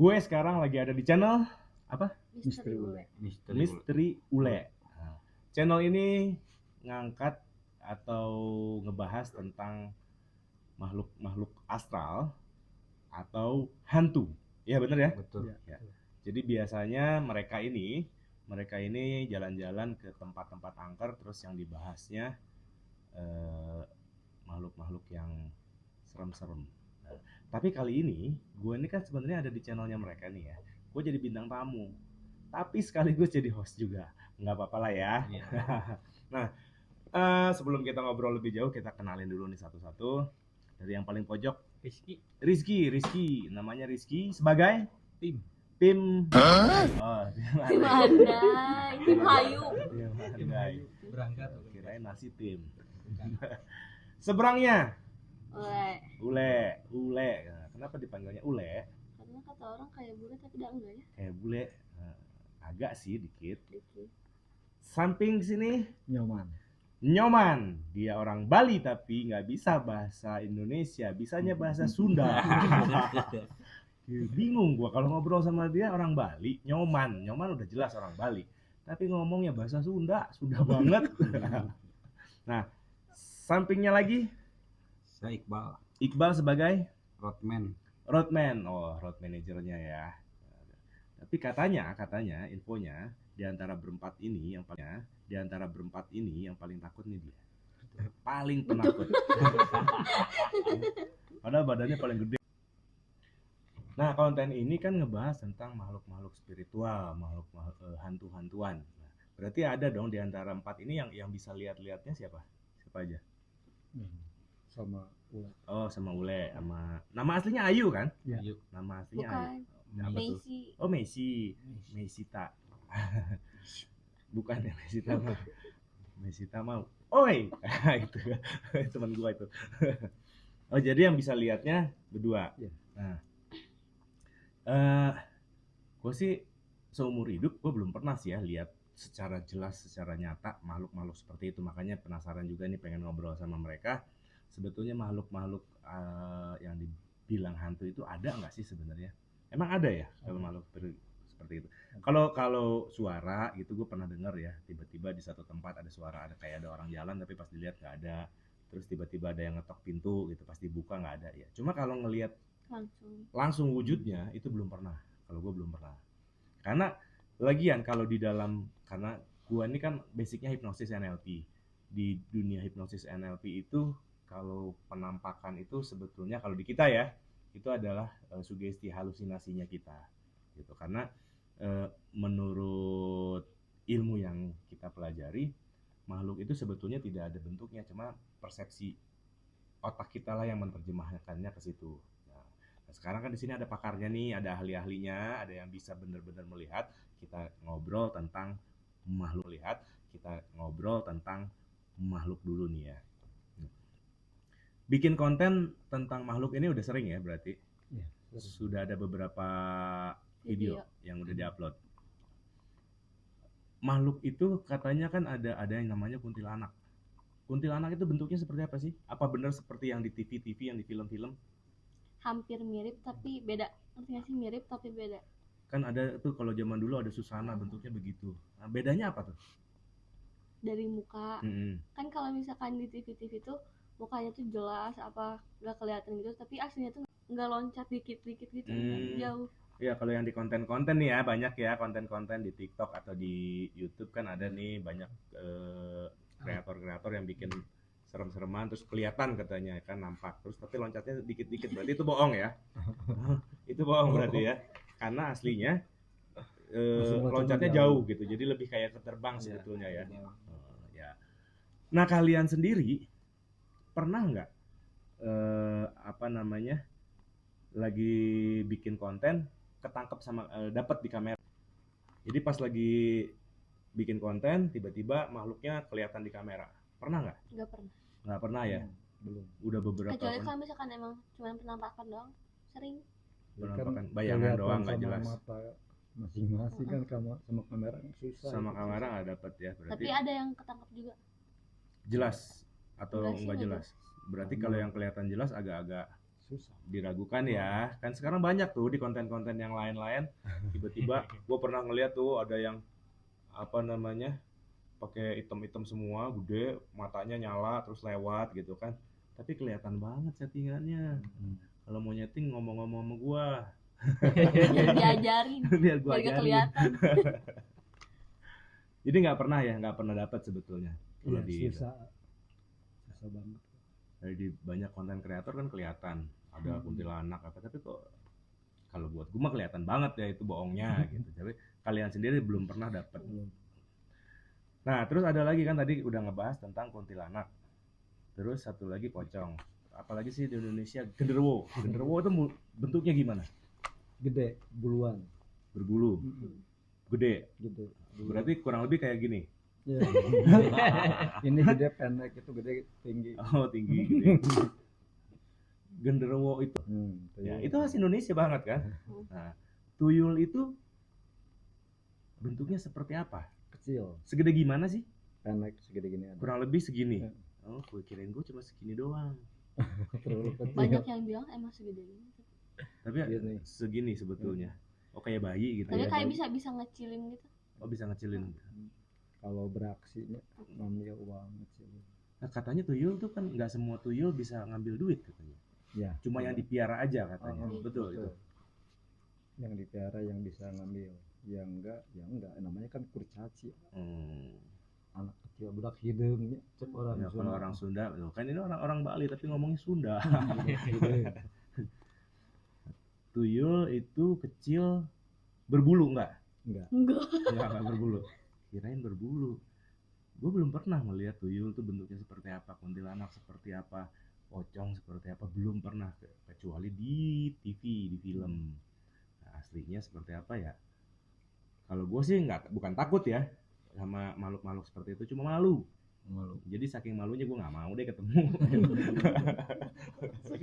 Gue sekarang lagi ada di channel apa? Misteri Ule. Misteri Ule. Nah, channel ini ngangkat atau ngebahas tentang makhluk-makhluk astral atau hantu. Ya bener ya? Betul. Ya. Jadi biasanya mereka ini jalan-jalan ke tempat-tempat angker, terus yang dibahasnya makhluk-makhluk yang serem-serem. Nah, tapi kali ini gue ini kan sebenarnya ada di channelnya mereka nih ya. Gue jadi bintang tamu, tapi sekaligus jadi host juga. Nggak apa-apa lah ya. Iya. Nah, sebelum kita ngobrol lebih jauh, kita kenalin dulu nih satu-satu. Dari yang paling pojok, Rizky. Namanya Rizky sebagai Tim. Oh, Tim Andai, Tim Hayu. Berangkat. Kirain nasi tim. Seberangnya Ule. Ule. Nah, kenapa dipanggilnya Ule? Karena kata orang kayak bule tapi udah enggak ya? Kayak bule. Nah, agak sih dikit. Dikit. Samping sini Nyoman. Dia orang Bali tapi nggak bisa bahasa Indonesia, bisanya bahasa Sunda. Bingung gua kalau ngobrol sama dia orang Bali. Nyoman udah jelas orang Bali, tapi ngomongnya bahasa Sunda banget. Nah, sampingnya lagi Saya Iqbal sebagai Roadman. Oh, road manajernya ya. Tapi katanya infonya di antara berempat ini yang paling takut nih dia. Paling penakut. Padahal badannya paling gede. Nah, konten ini kan ngebahas tentang makhluk-makhluk spiritual, makhluk hantu-hantuan. Nah, berarti ada dong di antara empat ini yang bisa lihat-lihatnya siapa? Siapa aja? Sama Ule. Oh, sama Ule, sama nama aslinya Ayu kan? Ya. Yuk. Nama aslinya Bukan. Ayu. Apa tuh? Messi. Oh, Mesita. Bukan ya Mesita mah. Mesita mau. Oi, itu teman gua itu. Oh, jadi yang bisa lihatnya berdua. Ya. Nah, gue sih seumur hidup gue belum pernah sih ya lihat secara jelas, secara nyata makhluk-makhluk seperti itu. Makanya penasaran juga nih, pengen ngobrol sama mereka. Sebetulnya makhluk-makhluk yang dibilang hantu itu ada nggak sih sebenarnya? Emang ada ya kalau makhluk seperti itu? Kalau suara gitu gue pernah dengar ya, tiba-tiba di satu tempat ada suara, ada kayak ada orang jalan tapi pas dilihat nggak ada. Terus tiba-tiba ada yang ngetok pintu gitu, pas dibuka nggak ada ya. Cuma kalau ngelihat langsung wujudnya itu belum pernah. Kalau gue belum pernah. Karena lagian kalau di dalam, karena gue ini kan basicnya hipnosis NLP. Di dunia hipnosis NLP itu kalau penampakan itu sebetulnya kalau di kita ya itu adalah sugesti halusinasinya kita gitu. Karena menurut ilmu yang kita pelajari, makhluk itu sebetulnya tidak ada bentuknya, cuma persepsi otak kita lah yang menerjemahkannya ke situ. Nah, sekarang kan di sini ada pakarnya nih, ada ahli-ahlinya, ada yang bisa benar-benar melihat. Kita ngobrol tentang makhluk dulu nih ya. Bikin konten tentang makhluk ini udah sering ya berarti? Ya. Sudah ada beberapa video yang udah diupload. Makhluk itu katanya kan ada yang namanya kuntilanak. Kuntilanak itu bentuknya seperti apa sih? Apa benar seperti yang di TV, yang di film-film? Hampir mirip tapi beda. Ngerti nggak sih, mirip tapi beda. Kan ada tuh kalau zaman dulu ada Susana bentuknya begitu. Nah, bedanya apa tuh? Dari muka. Kan kalau misalkan di TV tuh mukanya tuh jelas, apa nggak kelihatan gitu, tapi aslinya tuh nggak loncat dikit-dikit gitu, jauh. Ya kalau yang di konten-konten nih ya, banyak ya konten-konten di TikTok atau di YouTube kan ada nih banyak kreator-kreator yang bikin serem-sereman terus kelihatan katanya kan nampak terus tapi loncatnya dikit-dikit, berarti itu bohong ya. Itu bohong berarti ya, karena aslinya loncatnya jauh gitu, jadi lebih kayak keterbang sebetulnya ya. Ya. Nah, kalian sendiri pernah nggak lagi bikin konten ketangkep sama dapat di kamera? Jadi pas lagi bikin konten tiba-tiba makhluknya kelihatan di kamera. Pernah nggak? Nggak pernah ya? Belum. Udah beberapa Kecuali kalau misalkan emang cuma penampakan doang, sering. Penampakan bayangan doang nggak jelas. Mata masing-masing kan sama kamera susah. Sama kamera nggak dapat ya berarti. Tapi ada yang ketangkep juga. Jelas atau nggak jelas? Berarti kalau yang kelihatan jelas agak-agak susah. Diragukan ya. Kan sekarang banyak tuh di konten-konten yang lain-lain. Tiba-tiba gue pernah ngeliat tuh ada yang apa namanya pakai item-item semua, gede, matanya nyala terus lewat gitu kan. Tapi kelihatan banget settingannya. Kalau mau nyeting ngomong-ngomong sama gua. Biar diajarin Biar gua biar gak ajarin. kelihatan. Jadi nggak pernah dapat sebetulnya. Kalau Iya, susah banget. Di banyak konten kreator kan kelihatan ada kuntilanak apa, tapi kok kalau buat gue mah kelihatan banget ya itu bohongnya gitu. Tapi kalian sendiri belum pernah dapat. Nah terus ada lagi kan tadi udah ngebahas tentang kuntilanak, terus satu lagi pocong, apalagi sih di Indonesia genderuwo. Genderuwo itu bentuknya gimana? Gede, buluan. Berbulu, gede. Berarti kurang lebih kayak gini. Ya. Ini gede, pendek, itu gede, tinggi. Oh tinggi gede. Genderuwo itu, ya itu khas Indonesia banget kan. Nah, tuyul itu bentuknya seperti apa? Kecil. Segede gimana sih? Pendek, segede gini ada. Kurang lebih segini. Ya. Oh, gue kirain gue cuma segini doang. Terlalu kecil. Banyak yang bilang emang segede ini. Tapi Gini. segini sebetulnya. Oh kayak bayi gitu Tapi ya. kayak bisa ngecilin gitu. Oh bisa ngecilin. Kalau beraksinya ngambil uang ngecilin. Nah, katanya tuyul tuh kan nggak semua tuyul bisa ngambil duit katanya. Ya. Cuma yang dipiara aja katanya. Betul itu. Yang dipiara yang bisa ngambil. Yang enggak, ya enggak. Namanya kan kurcaci. Anak kecil budak hidungnya cek orang Ya, kalau orang Sunda, kan ini orang Bali tapi ngomongnya Sunda. Tuyul itu kecil, berbulu enggak? Enggak berbulu. Kirain berbulu. Gue belum pernah melihat tuyul itu bentuknya seperti apa, kuntilanak seperti apa, pocong seperti apa, belum pernah, kecuali di TV, di film. Nah, aslinya seperti apa ya? Kalau gue sih bukan takut ya sama makhluk-makhluk seperti itu, cuma malu. Jadi saking malunya gue nggak mau deh ketemu.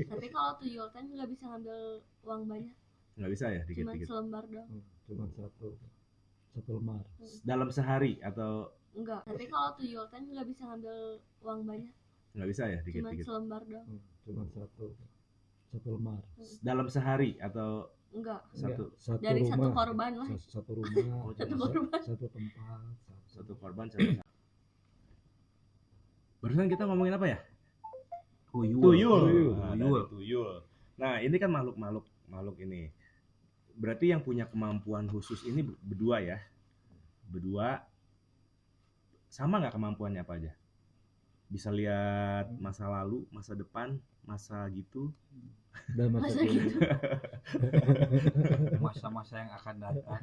Tapi kalau tuyul kan nggak bisa ngambil uang banyak. Nggak bisa ya, Cuma dikit-dikit. selembar doang. Cuma satu lemar. Dalam sehari atau Enggak. Tapi kalau tuyul kan nggak bisa ngambil uang banyak. nggak bisa ya, Cuma dikit-dikit. selembar doang. Cuma satu lemar. Dalam sehari atau Enggak. satu Dari rumah. satu korban lah. Satu rumah. Oh, Satu korban. Satu tempat. satu korban satu. Barusan kita ngomongin apa ya? Tuyul. Nah, ini kan makhluk ini. Berarti yang punya kemampuan khusus ini berdua ya. Berdua sama nggak kemampuannya apa aja? Bisa lihat masa lalu, masa depan, masa gitu. Dan masa kini. Masa-masa yang akan datang.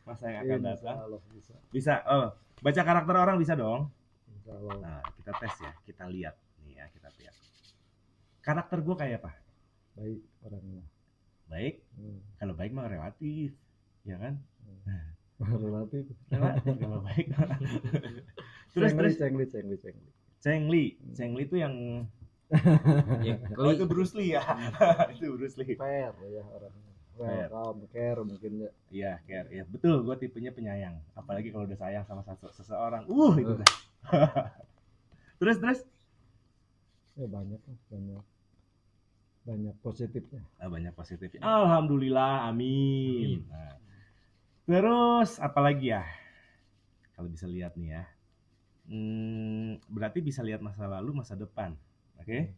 Masa yang akan datang. Bisa. Bisa. Oh, baca karakter orang bisa dong. Insya Allah. Nah, kita tes ya, kita lihat nih ya, kita lihat. Karakter gue kayak apa? Baik orangnya. Baik. Kalau baik mah relatif, ya kan? Relatif. Kalau baik. Terus Cheng Li itu yang oh, itu Bruce Lee ya. Itu Bruce Lee. Fair ya orangnya. Welcome, care mungkin ya. Iya, care. Ya, betul, gue tipenya penyayang. Apalagi kalau udah sayang sama seseorang. Itu dah. Terus. Ya banyak positifnya. Banyak positifnya. Alhamdulillah, amin. Nah, terus apalagi ya? Kalau bisa lihat nih ya. Berarti bisa lihat masa lalu, masa depan. Oke?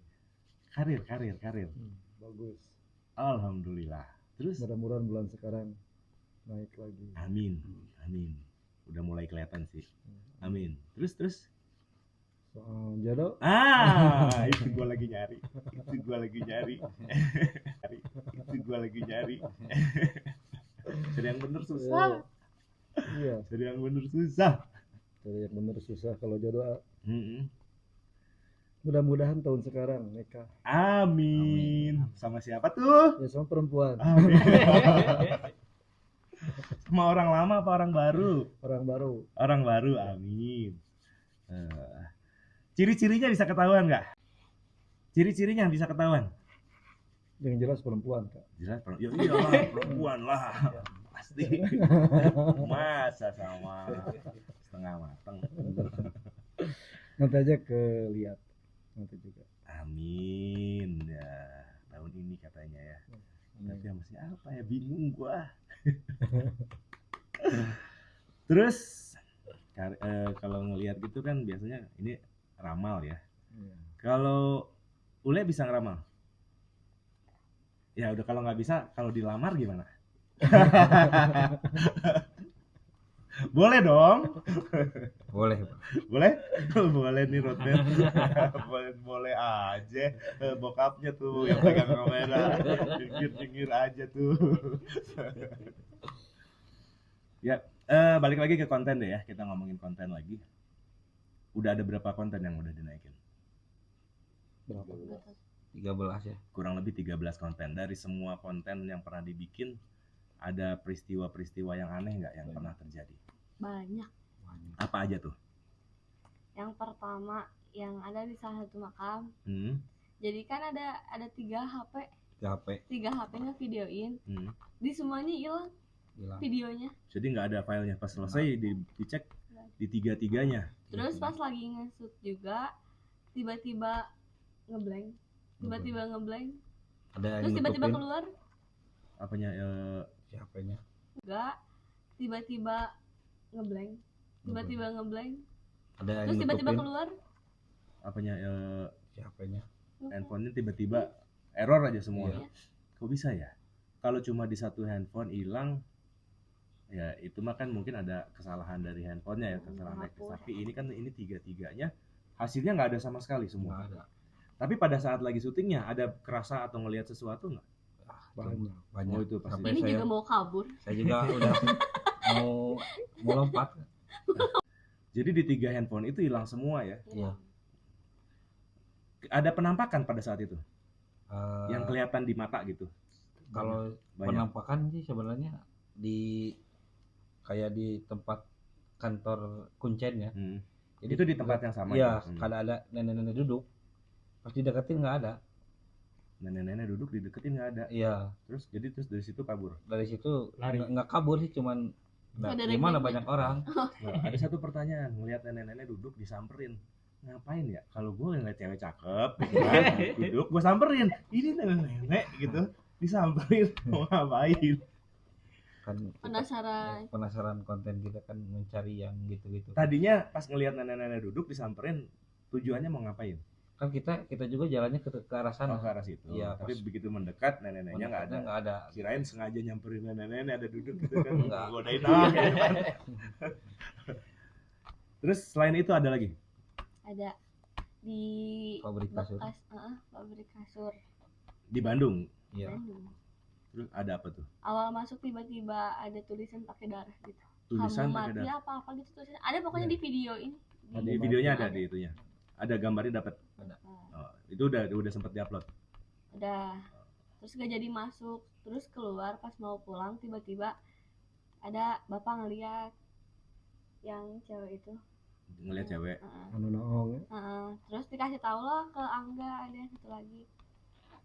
Karir. Bagus. Alhamdulillah. Terus Mudah-mudahan bulan sekarang naik lagi. amin. Udah mulai kelihatan sih. Amin. Terus. Soal jodoh. Itu gue lagi nyari. Jadi yang bener susah. Iya. Jadi yang bener susah. Jadi yang bener susah kalau jodoh. Mudah-mudahan tahun sekarang nikah. Amin. Sama siapa tuh? Ya sama perempuan. Sama orang lama apa orang baru? Orang baru. Amin. Ciri-cirinya bisa ketahuan nggak? Ciri-cirinya bisa ketahuan? Yang jelas perempuan, Kak. Jelas perempuan. Ya iyalah, perempuan lah. Pasti. Masa sama setengah matang. Nanti aja kelihat. Nanti juga. Amin. Ya, tahun ini Tapi sama siapa ya, bingung gua. Terus kalau ngelihat gitu kan biasanya ini ramal ya. Kalau Ule bisa ngeramal? Ya udah, kalau nggak bisa, kalau dilamar gimana? Boleh dong. Boleh. Boleh? Boleh nih roadmap. Boleh aja. Bokapnya tuh yang pegang kamera. Pinggir-pinggir aja tuh. Ya, balik lagi ke konten deh ya. Kita ngomongin konten lagi. Udah ada berapa konten yang udah dinaikin? Berapa? 13 ya. Kurang lebih 13 konten. Dari semua konten yang pernah dibikin, ada peristiwa-peristiwa yang aneh nggak yang pernah terjadi? Banyak. Apa aja tuh? Yang pertama yang ada di salah satu makam. Hmm. Jadi kan ada 3 HP. 3 HP ngevideoin. Di semuanya hilang videonya. Jadi nggak ada filenya. Pas selesai dicek di tiga-tiganya. Terus pas lagi nge-shoot juga tiba-tiba ngeblank. Ada Terus yang tiba-tiba nutupin keluar. Apanya? siapanya. Enggak. Tiba-tiba ngeblank. Ada yang Terus tiba-tiba nutupin keluar. Apanya? siapanya. Handphonenya tiba-tiba error aja semua. Iya. Kok bisa ya? Kalau cuma di satu handphone hilang, ya itu mah kan mungkin ada kesalahan dari handphonenya ya, kesalahan teknis. Tapi ini kan tiga-tiganya hasilnya nggak ada sama sekali semua. Nggak ada. Tapi pada saat lagi syutingnya ada kerasa atau ngelihat sesuatu nggak? Banyak. Oh, itu pasti. Sampai Ini saya, juga mau kabur. saya juga udah mau lompat. Jadi di 3 handphone itu hilang semua ya. Iya. Ada penampakan pada saat itu yang Eh, kelihatan di mata gitu. kalau Banyak. penampakan sih sebenarnya kayak di tempat kantor kuncen ya. Jadi Itu di tempat yang sama. Iya, itu? kalau ada nenek-nenek duduk, pas dideketin nggak ada. Nenek-nenek duduk dideketin nggak ada. Iya, Terus dari situ kabur. dari situ Lari. nggak kabur sih, cuman Ada gimana rencana. banyak orang. Nah, ada satu pertanyaan, ngelihat nenek-nenek duduk disamperin. Ngapain ya? Kalau gue ngeliat cewek cakep gitu kan, duduk gue samperin. Ini nenek-nenek gitu disamperin, mau ngapain? Kan kita Penasaran. konten kita kan mencari yang gitu-gitu. Tadinya pas ngelihat nenek-nenek duduk disamperin, tujuannya mau ngapain? Kan kita juga jalannya ke arah Oh, sana. ke arah situ. Iya, Tapi pas- begitu mendekat nenek-neneknya nggak ada. Nggak ada. Kirain sengaja nyamperin nenek-nenek ada duduk gitu kan, Enggak. godain gitu kan. Terus selain itu ada lagi? Ada di Pabrik kasur. pabrik kasur. Di Bandung. Iya. Bandung. Terus ada apa tuh? Awal masuk tiba-tiba ada tulisan pakai darah gitu. Tulisan Kamu pakai mati darah. apa gitu tulisan. Ada pokoknya di video ini. Di videonya ada di itunya. Ada gambarnya dapat. Ada. Oh, itu udah sempat diupload. Udah. Terus gak jadi masuk. Terus keluar pas mau pulang tiba-tiba ada bapak ngeliat yang cewek itu. Ngelihat cewek. Anu naong Terus dikasih tahu lah ke Angga ada satu lagi.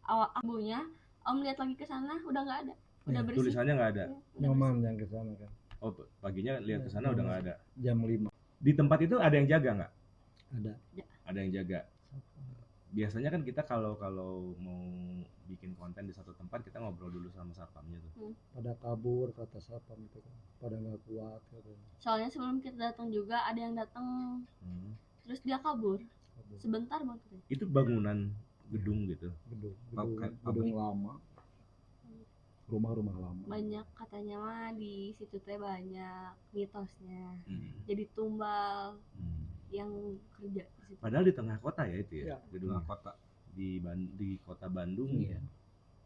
Awal abunya Om lihat lagi ke sana udah nggak ada. Udah bersih. Tulisannya nggak ada. Ya, udah Nyoman yang ke sana kan Oh, paginya lihat ke sana udah nggak ada. jam 5 Di tempat itu ada yang jaga nggak? ada. Ada yang jaga. Biasanya kan kita kalau mau bikin konten di satu tempat kita ngobrol dulu sama satpamnya tuh. Pada kabur kata satpam itu kan, pada nggak kuat katanya. Soalnya sebelum kita datang juga ada yang datang terus dia kabur sebentar banget. Itu bangunan gedung gitu. Pabrik. Gedung lama, rumah-rumah lama. Banyak katanya mah di situ teh banyak mitosnya. Hmm. Jadi tumbal Hmm. yang kerja di situ. Padahal di tengah kota ya itu ya, Ya. gedungnya. Tengah kota. Di kota Bandung, Iya.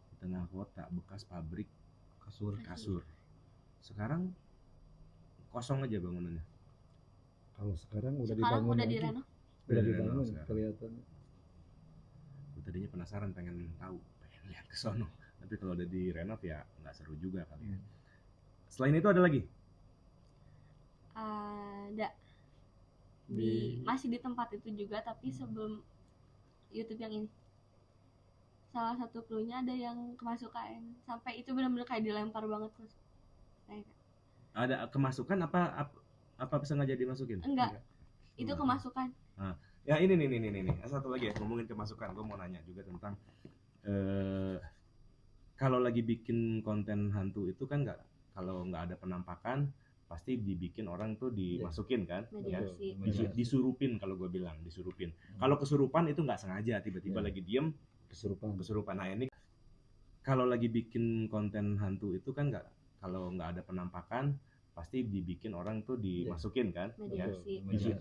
di tengah kota, bekas pabrik Kasur. kasur. Sekarang kosong aja bangunannya. Kalau sekarang udah Sekarang dibangun udah lagi. direnov. Udah Udah dibangun direnov sekarang. kelihatan. Gue tadinya penasaran pengen tahu, pengen lihat ke sono. Tapi kalau udah direnov ya nggak seru juga kali ya. Selain itu ada lagi? Ada Di masih di tempat itu juga tapi sebelum YouTube yang ini. Salah satu cluenya ada yang kemasukan sampai itu benar-benar kayak dilempar banget terus. Kayak Ada kemasukan apa sengaja dimasukin? enggak, itu kemasukan. Ya ini nih. Satu lagi ya, ngomongin kemasukan. Gue mau nanya juga tentang kalau lagi bikin konten hantu itu kan kalau nggak ada penampakan pasti dibikin orang tuh dimasukin kan, ya disurupin kalau gue bilang disurupin. Kalau kesurupan itu nggak sengaja tiba-tiba lagi diem kesurupan. Nah ini kalau lagi bikin konten hantu itu kan kalau nggak ada penampakan pasti dibikin orang tuh dimasukin kan, ya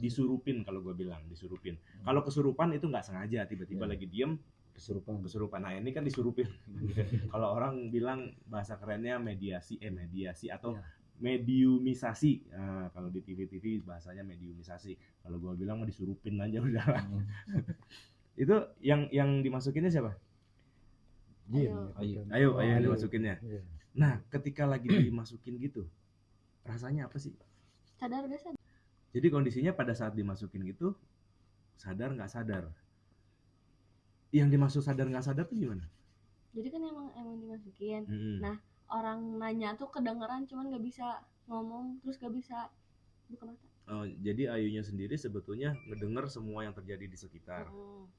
disurupin kalau gue bilang disurupin. Kalau kesurupan itu nggak sengaja tiba-tiba lagi diem kesurupan. Nah ini kan disurupin. Kalau orang bilang bahasa kerennya mediasi atau mediumisasi. Nah, kalau di TV bahasanya mediumisasi. Kalau gue bilang mah disurupin aja udah. Itu yang dimasukinnya siapa? Ayo yang dimasukinnya. Nah ketika lagi dimasukin gitu rasanya apa sih? Sadar gak sadar? Jadi kondisinya pada saat dimasukin gitu sadar nggak sadar? Yang dimaksud sadar nggak sadar tuh gimana? Jadi kan emang dimasukin. Nah orang nanya tuh kedengeran cuman nggak bisa ngomong, terus nggak bisa buka mata. Oh, jadi Ayunya sendiri sebetulnya ngedenger semua yang terjadi di sekitar,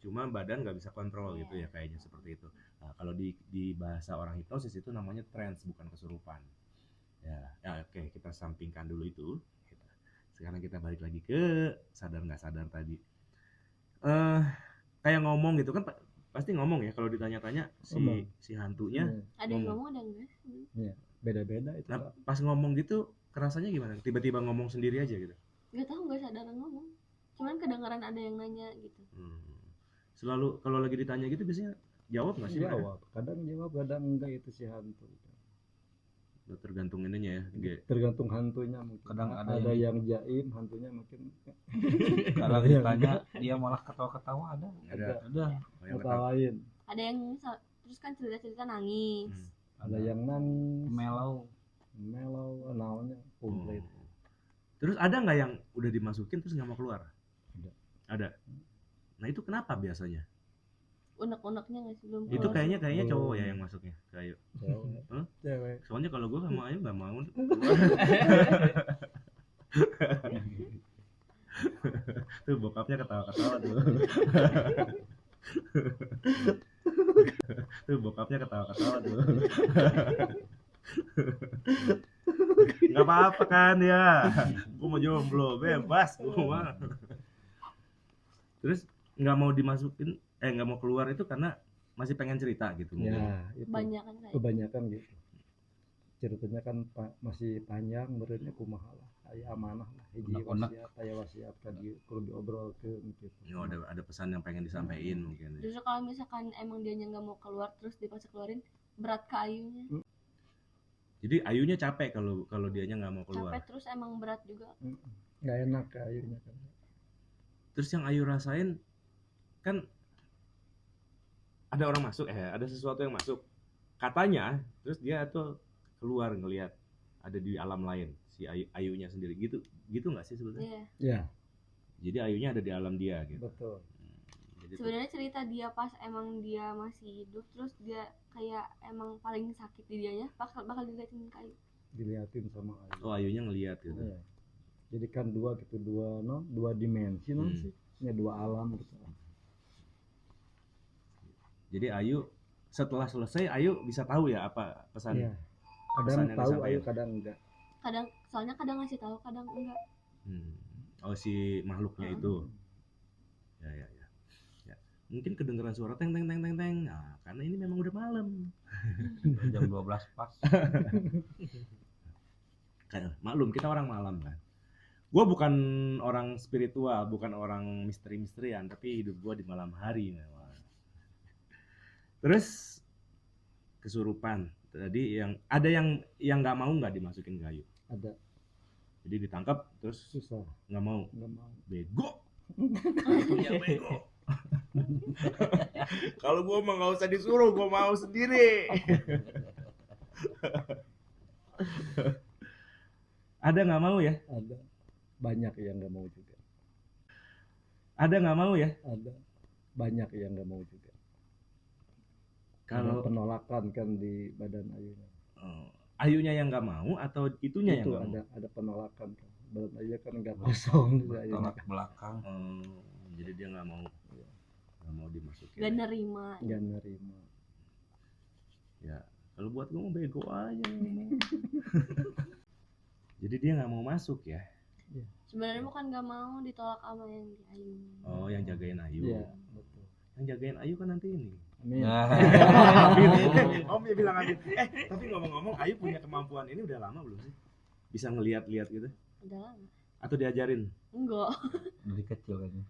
cuma badan nggak bisa kontrol gitu ya, kayaknya seperti itu. Nah, kalau di bahasa orang hipnosis itu namanya trance, bukan kesurupan. Ya oke, kita sampingkan dulu itu. Sekarang kita balik lagi ke sadar nggak sadar tadi. Kayak ngomong gitu kan, pasti ngomong ya kalau ditanya-tanya si hantunya. Ada yang ngomong, ada enggak? Iya, beda-beda itu. Nah, pas ngomong gitu kerasanya gimana? Tiba-tiba ngomong sendiri aja gitu? Nggak tahu, nggak sadar ngomong. Cuman kedengaran ada yang nanya gitu. Selalu kalau lagi ditanya gitu biasanya jawab nggak sih? Jawab, kadang jawab, kadang enggak itu si hantu. Tergantung ininya ya. Tergantung hantunya mungkin. Kadang ada yang jaim, hantunya mungkin. Kalau ditanya dia malah ketawa-ketawa ada. Ketawain. Ada yang terus kan cerita-cerita nangis. Ada yang nangis. Melau, naonnya komplit. Terus ada nggak yang udah dimasukin terus nggak mau keluar? Ada. Nah itu kenapa biasanya? Unek-uneknya nggak sih, belum itu kayaknya cowok ya yang masuknya ke Ayu. Cewek. Soalnya kalau gue sama Ayu nggak mau. Tuh bokapnya ketawa-ketawa tuh. Nggak apa-apa kan ya. Gue mau jomblo, bebas gue mah. Terus nggak mau dimasukin, nggak mau keluar itu karena masih pengen cerita gitu. Ya, itu. Kebanyakan gitu. Ceritanya kan masih panjang, berarti kumaha lah. Aya amanah lah, hiji wasiat kan kudu diobrolkeun gitu. Ada pesan yang pengen disampaikan mungkin. Justru kalau misalkan emang dianya nggak mau keluar terus dipaksa keluarin, berat ke Ayunya. Jadi Ayunya capek kalau dianya nggak mau keluar. Capek, terus emang berat juga. Nggak enak ke Ayunya kan. Terus yang Ayu rasain kan ada orang masuk, ada sesuatu yang masuk katanya, terus dia tuh keluar ngelihat ada di alam lain si Ayunya sendiri gitu nggak sih sebetulnya? Iya. Jadi Ayunya ada di alam dia gitu. Betul. Sebenarnya cerita dia pas emang dia masih hidup, terus dia kayak emang paling sakit di dianya bakal diliatin ke Ayu. Diliatin sama Ayu. Oh, Ayunya ngelihat gitu. Iya. Jadi kan dua dimensi sih. Ya, dua alam gitu. Jadi Ayu setelah selesai Ayu bisa tahu ya apa pesan. Iya. Kadang tahu Ayu, kadang enggak. Soalnya kadang ngasih tahu, kadang enggak. Oh, si makhluknya itu. Ya. Mungkin kedengeran suara teng. Nah, karena ini memang udah malam. Jam 12 pas. Kan maklum kita orang malam kan. Gue bukan orang spiritual, bukan orang misteri-misterian, tapi hidup gue di malam hari memang. Terus kesurupan. Tadi ada yang nggak mau nggak dimasukin ke Ayu? Ada. Jadi ditangkap terus susah. Nggak mau. Bego. Ya bego. Kalau gue mah nggak usah disuruh, gue mau sendiri. Ada nggak mau ya? Ada. Banyak yang nggak mau juga. Ada nggak mau ya? Ada. Banyak yang nggak mau juga. Kalau penolakan kan di badan Ayunya. Ayunya yang nggak mau atau itunya itu yang nggak mau? Ada penolakan kan. Badan Ayu kan nggak kosong. Tolak belakang. Jadi dia nggak mau. Nggak mau dimasukin. Nggak nerima. Ya Kalau buat gue mau bego aja. Jadi dia nggak mau masuk ya? Sebenarnya bukan nggak mau, ditolak sama yang di Ayu. Oh, yang jagain Ayu. Iya, betul. Yang jagain Ayu kan nanti ini. Amin. Om ya bilang amin. Tapi ngomong-ngomong, Ayu punya kemampuan ini udah lama belum sih? Bisa ngelihat-lihat gitu? Udah lama. Atau diajarin? Enggak. Dari kecil kayaknya.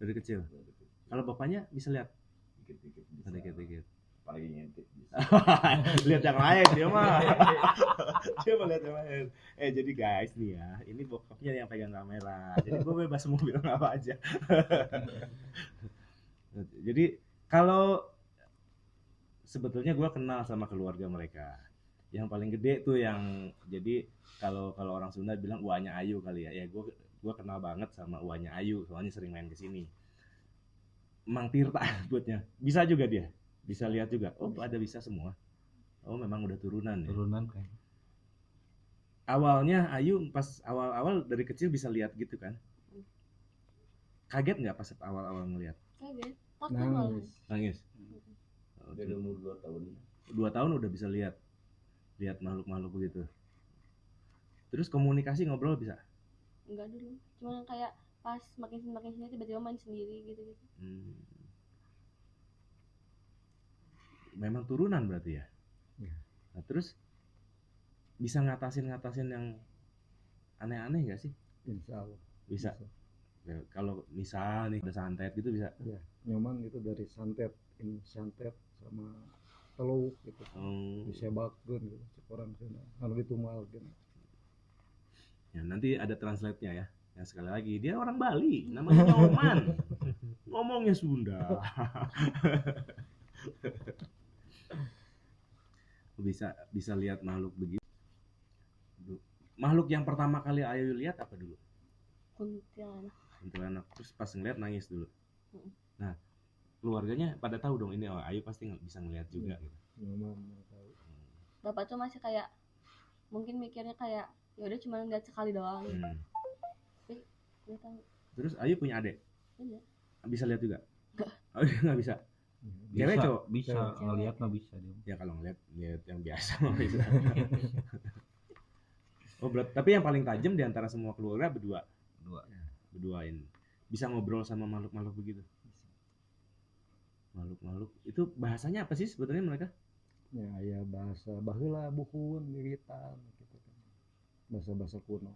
Dari kecil. Kalau bapaknya bisa lihat? Dikit-dikit. Paling nyentik bisa. Lihat yang lain dia mah. Dia mau lihat yang lain. Jadi guys nih ya, ini bokapnya yang pegang kamera. Jadi gue bebas mau bilang apa aja. Jadi kalau sebetulnya gue kenal sama keluarga mereka. Yang paling gede tuh yang jadi kalau orang Sunda bilang uanya Ayu kali ya. Ya gue kenal banget sama uanya Ayu, soalnya sering main ke sini. Mang Tirta buatnya. Bisa juga dia. Bisa lihat juga. Oh, ada bisa semua. Oh, memang udah turunan ya. Turunan kan. Awalnya Ayu pas awal-awal dari kecil bisa lihat gitu kan. Kaget nggak pas awal-awal ngelihat? Kaget. Takut malah. Nangis. Dari umur 2 tahun. 2 tahun udah bisa lihat makhluk-makhluk begitu. Terus komunikasi ngobrol bisa? Enggak dulu. Cuma kayak pas makin sini tiba-tiba main sendiri gitu. Memang turunan berarti ya? Ya. Nah, terus bisa ngatasin yang aneh-aneh nggak sih? Insya Allah Bisa. Ya, kalau misal nih ada santet gitu bisa? Ya, nyoman itu dari santet sama teluk gitu. Disebakeun gitu. Orang Sunda anu ditumalkeun. Ya, nanti ada translate-nya ya. Ya sekali lagi, dia orang Bali, namanya Nyoman. Ngomongnya Sunda. Bisa lihat makhluk begitu. Makhluk yang pertama kali Ayu lihat apa dulu? Kuntilanak. Terus pas ngeliat nangis dulu. Nah, keluarganya pada tahu dong ini Ayu pasti bisa ngeliat juga gitu. Tahu. Bapak tuh masih kayak mungkin mikirnya kayak ya udah cuma ngeliat sekali doang. Tapi dia tahu. Terus Ayu punya adik? Iya. Bisa lihat juga? Enggak. Oh, nggak bisa. Cewek cowok? Bisa, ngeliat mah bisa dia. Ya kalau ngeliat yang biasa mah bisa. Oh, tapi yang paling tajam di antara semua keluarga berdua ini. Bisa ngobrol sama makhluk-makhluk begitu. Makhluk-makhluk itu bahasanya apa sih sebetulnya mereka? Ya bahasa baheula buhun wiritan gitu kan. Bahasa kuno.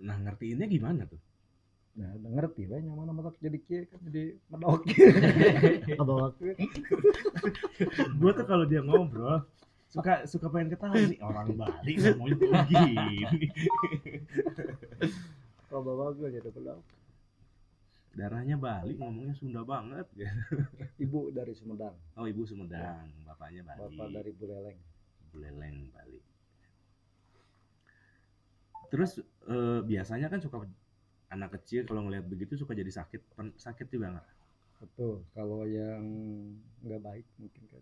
Nah ngertiinnya gimana tuh? Nah, ngerti lah nyaman sama tak jadi kieu kan jadi medok. Medok. Gua tuh kalau dia ngobrol suka pengen ketawa nih orang Bali ngomongnya begini. Kalau bawa gue jadi medok. Darahnya Bali ngomongnya Sunda banget. Ibu dari Sumedang. Oh, ibu Sumedang, bapaknya Bali. Bapak dari Buleleng. Bali. Terus biasanya kan suka anak kecil kalau ngelihat begitu suka jadi sakit juga nggak? Betul. Kalau yang nggak baik mungkin kan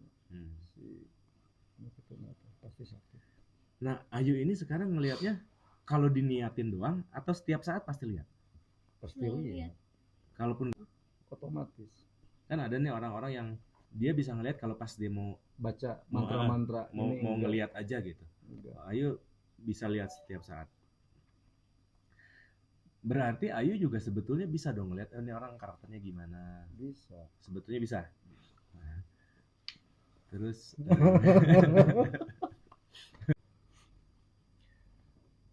pasti sakit. Nah, Ayu ini sekarang ngelihatnya kalau diniatin doang atau setiap saat pasti lihat? Pasti lihat. Kalaupun otomatis. Kan ada nih orang-orang yang dia bisa ngelihat kalau pas dia mau baca mantra-mantra mau ngelihat aja gitu. Enggak. Ayu bisa lihat setiap saat. Berarti Ayu juga sebetulnya bisa dong ngeliat ini orang karakternya gimana. Bisa. Sebetulnya bisa. Nah, terus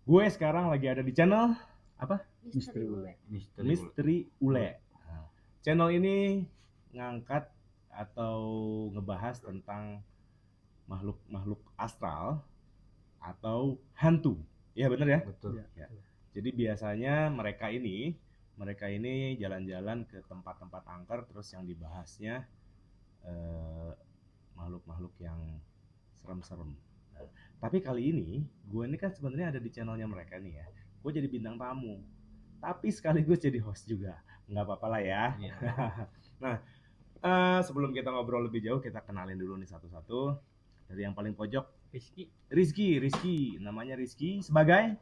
gue sekarang lagi ada di channel apa? Misteri Ule. Nah, channel ini ngangkat atau ngebahas tentang makhluk astral atau hantu. Iya bener ya? Betul. Ya. Jadi biasanya mereka ini jalan-jalan ke tempat-tempat angker terus yang dibahasnya makhluk-makhluk yang serem-serem. Nah, tapi kali ini gue ini kan sebenarnya ada di channelnya mereka nih ya. Gue jadi bintang tamu. Tapi sekaligus jadi host juga. Nggak apa-apa lah ya. Yeah. Nah, sebelum kita ngobrol lebih jauh kita kenalin dulu nih satu-satu. Dari yang paling pojok Rizky. Namanya Rizky sebagai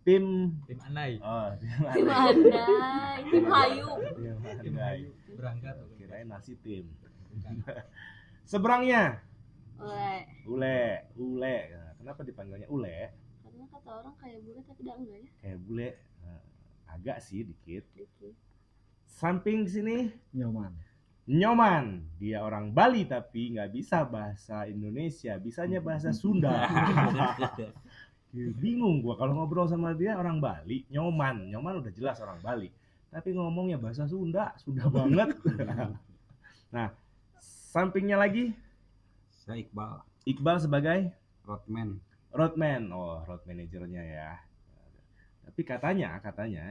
Tim Anai. Oh, Tim Anai, Tim Hayu. Tim Hayu. Berangkat. Kirain nasi tim. Seberangnya Ule. Ule. Nah, kenapa dipanggilnya Ule? Karena kata orang kayak bule tapi tidak enggak ya. Kayak bule. Nah, agak sih dikit. Dikit. Samping sini Nyoman. Dia orang Bali tapi nggak bisa bahasa Indonesia, bisanya bahasa Sunda. Bingung gua kalau ngobrol sama dia orang Bali. Nyoman udah jelas orang Bali, tapi ngomongnya bahasa Sunda banget. Nah, sampingnya lagi Saya Iqbal, Iqbal sebagai roadman. Oh, road manajernya ya. Tapi katanya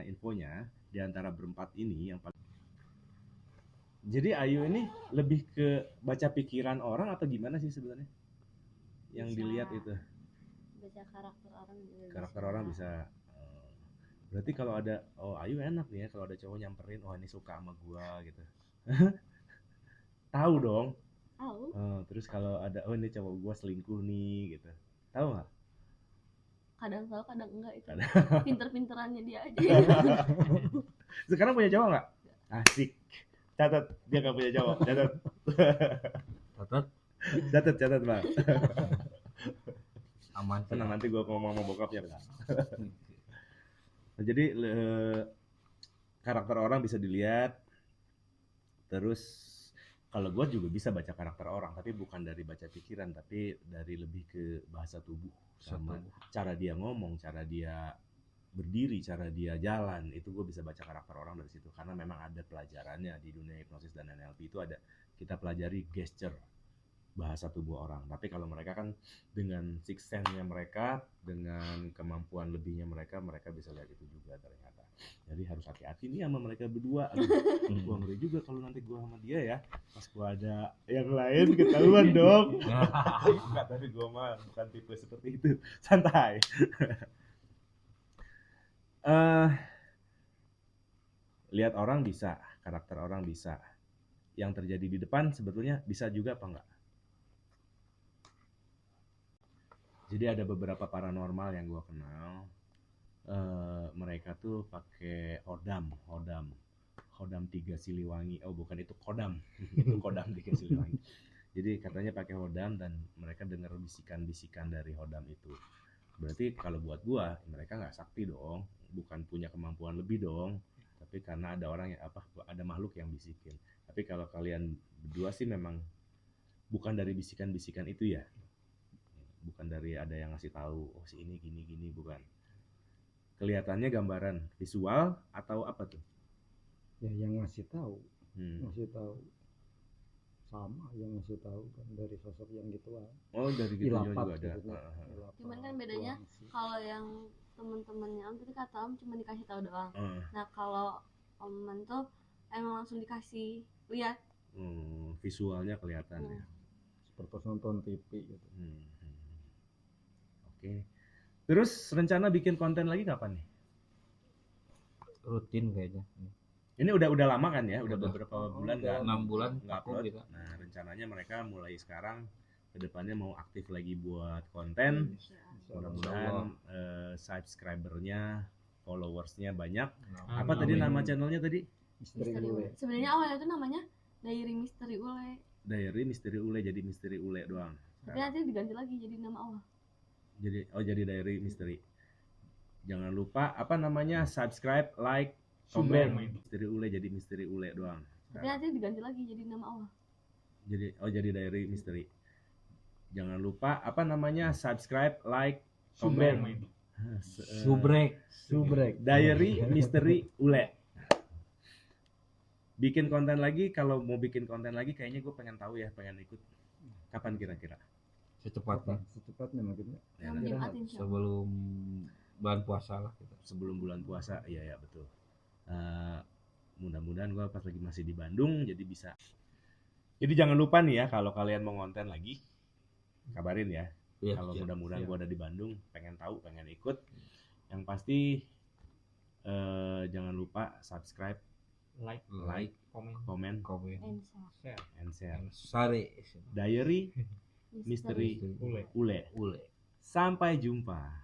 infonya di antara berempat ini yang paling. Jadi Ayu ini lebih ke baca pikiran orang atau gimana sih sebenarnya? Yang Bisa. dilihat itu. Baca karakter orang juga. Karakter orang bisa. Berarti kalau ada Ayu enak nih ya kalau ada cowok nyamperin, oh ini suka sama gua gitu. Tahu dong. Tahu. Terus kalau ada ini cowok gua selingkuh nih gitu. Tahu nggak? Kadang tahu kadang enggak itu. Pinter-pinterannya dia aja. Sekarang punya cowok nggak? Asik. Catat, dia nggak punya cowok. Catat bang. Aman. Tenang, nanti gua ngomong sama bokapnya. Nah, jadi karakter orang bisa dilihat. Terus kalau gue juga bisa baca karakter orang, tapi bukan dari baca pikiran, tapi dari lebih ke bahasa tubuh sama cara dia ngomong, cara dia berdiri, cara dia jalan. Itu gue bisa baca karakter orang dari situ, karena memang ada pelajarannya di dunia hipnosis dan NLP itu ada, kita pelajari gesture, bahasa tubuh orang. Tapi kalau mereka kan dengan sixth sense-nya mereka, dengan kemampuan lebihnya mereka bisa lihat itu juga ternyata. Jadi harus hati-hati nih sama mereka berdua. Aduh, gua ngeri juga kalau nanti gua sama dia ya, pas gua ada yang lain ketahuan dong. Enggak, tapi gua mah bukan tipe seperti itu. Santai. Lihat orang bisa, karakter orang bisa. Yang terjadi di depan sebetulnya bisa juga apa enggak? Jadi ada beberapa paranormal yang gue kenal, mereka tuh pakai hodam 3 Siliwangi. Oh bukan, itu kodam. Itu kodam 3 Siliwangi. Jadi katanya pakai hodam dan mereka dengar bisikan-bisikan dari hodam itu. Berarti kalau buat gue, mereka nggak sakti dong, bukan punya kemampuan lebih dong. Tapi karena ada orang yang ada makhluk yang bisikin. Tapi kalau kalian berdua sih memang bukan dari bisikan-bisikan itu ya. Bukan dari ada yang ngasih tahu, oh si ini gini, bukan. Kelihatannya gambaran visual atau apa tuh? Ya yang ngasih tahu. Ngasih tahu. Sama yang ngasih tahu kan dari sosok yang gituan. Oh, dari gitu juga ada. Cuman kan bedanya kalau yang teman-temannya Om tadi kata Om cuma dikasih tahu doang. Nah, kalau Om tuh emang langsung dikasih lihat. Visualnya kelihatan ya. Seperti nonton TV gitu. Oke. Terus rencana bikin konten lagi kapan nih? Rutin kayaknya. Ini udah lama kan ya? Udah beberapa bulan nggak? 6 bulan nggak upload. Gitu. Nah, rencananya mereka mulai sekarang kedepannya mau aktif lagi buat konten. Mudah-mudahan subscribernya, followersnya banyak. Apa tadi nama channelnya tadi? Misteri Ule. Sebenarnya awalnya itu namanya Diary Misteri Ule. Diary Misteri Ule, jadi Misteri Ule doang. Tapi nanti diganti lagi jadi nama Allah. Jadi Diary Misteri. Jangan lupa apa namanya, subscribe, like, komen. Misteri Ule, jadi Misteri Ule doang. Tapi nanti diganti lagi jadi nama Allah. Jadi Diary Misteri. Jangan lupa apa namanya, subscribe, like, komen. Subrek. Diary Misteri Ule. Bikin konten lagi, kalau mau bikin konten lagi kayaknya gue pengen tahu ya, pengen ikut. Kapan kira-kira? Secepatnya mungkin. Ya, sebelum bulan puasa lah gitu. Sebelum bulan puasa, iya betul. Mudah-mudahan gue pas lagi masih di Bandung jadi bisa. Jadi jangan lupa nih ya, kalau kalian mau konten lagi kabarin ya. Kalau mudah-mudahan gue ada di Bandung, pengen tahu, pengen ikut. Yang pasti jangan lupa subscribe, like, komen, and share. Diary Misteri Ule. Sampai jumpa.